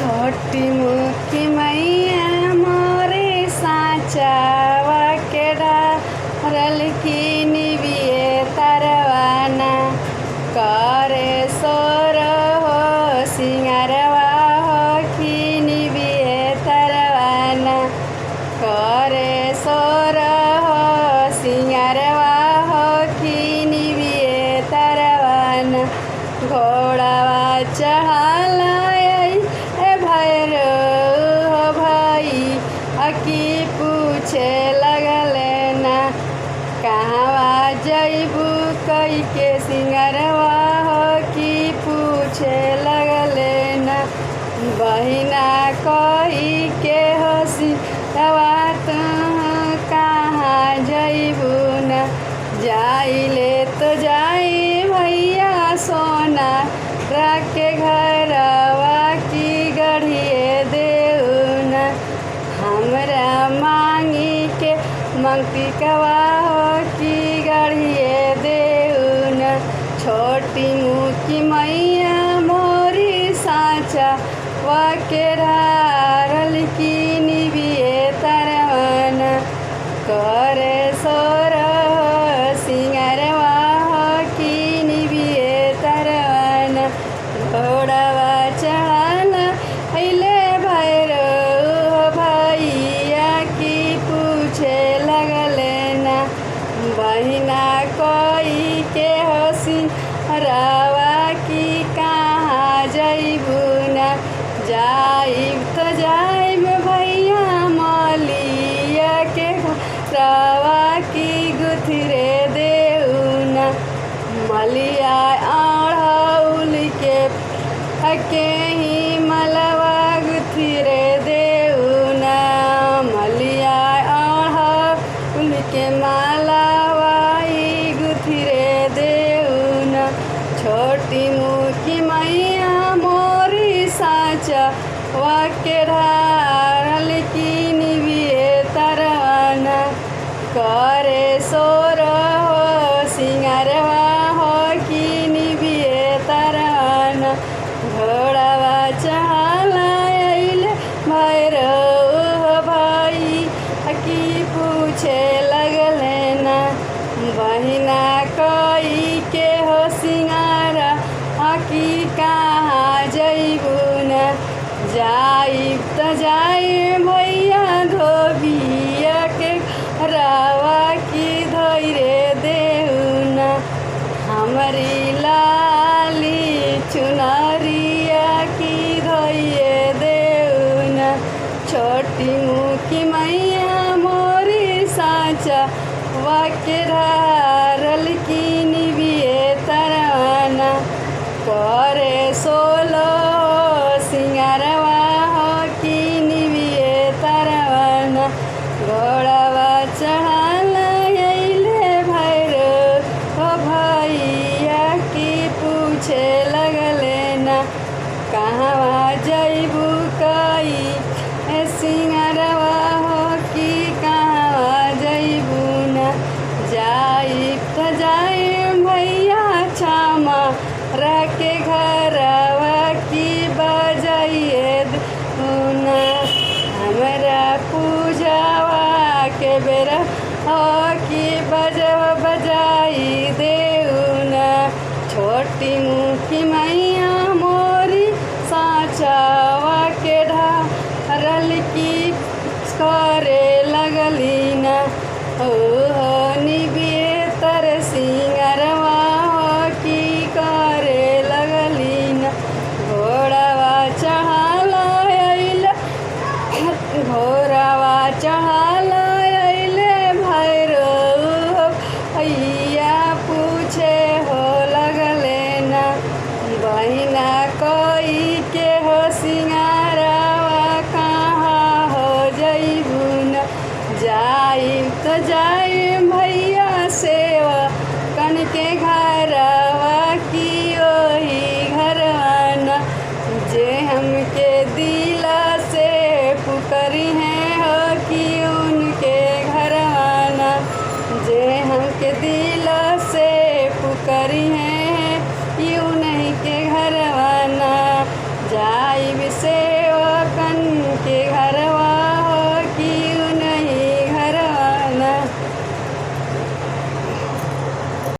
छोटी मुखी मैया मोरे साचावा के डारल की निबिये तरवाना करे सोर हो सिंगारवा हो की निबिये तरवाना करे सोर हो सिंगारवा हो की निबिये तरवाना घोड़ावा चढ़ाला अकी पूछे लगले ना कहवा जैबू कई के सिंगरवा हो की पूछे लगले ना बहिना कही के हसी रवा तुम कहाँ जैबू ना जाइले तो जाई भैया सोना रखे घरवा की गढ़िए देउना हमरा मांगी के मंगती कवा हो की गढ़िए देउना छोटी मुखी मैया मोरी साचा वाके ढारल की निबिये तरवाना करे सोर हो सिंगरवा हो की निबिये तरवाना घोड़ावा चढ़ाना अइले बहिना कोई के हसी रवा की कहाँ जैबू न जाइब तो जाइब भैया मलिया के रवा की गुथरे देउना मलिया आढ़ौल के ही मलवा गुथरे देउना मलिया आढ़ौल के माला छोटी मुखी मैया मोरी साचा वाके ढारल की निबिये तरवाना करे सोर हो सिंगारवा हो की निबिये तरवाना घोड़ावा चढ़ाला अइले भैरव भाई की पूछे लगले ना बहिना कई के हो सिंगारा की कहाँ जैबू न जाइब तो जाए भैया धोबिया के रवा की धैरे देउना हमारी लाली चुनरिया की धैये देउना छोटी मुखी मैया मोरी साचा वाके ढारल की निबिये तरवाना करे सोलो सिंगारवा हो की निबिये तरवाना घोड़ावा चढ़ाला अइले भैरव हो भैया की पूछे लगले ना कहवा जैबू कई सिंगारवा हो की कहवा जैबू ना जाइब तो जाए भैया क्षमा रखे घरवा की बजाइए देउना हमरा पूजावा के बेरा हो की बजाई देउना छोटी मुखी मैया मोरी साचावा के ढारल की करे लगली ना हो निबिये तर सिंगरवा हो की करे लगली ना घोड़ावा चढ़ाला अइले भैरव भैया पूछे हो लगले ना बहिना कोई के हो सिंगारवा कहाँ हो जैबू न जाइब तो जाइब भैया सेवा कन के घरवा की ओही घरवाना जे हमके दिला से पुकरी हैं हो कि उनके घरवाना जे हमके दिला से पुकरी हैं कि उन्हीं के घरवाना जाइब सेवा लगन के घर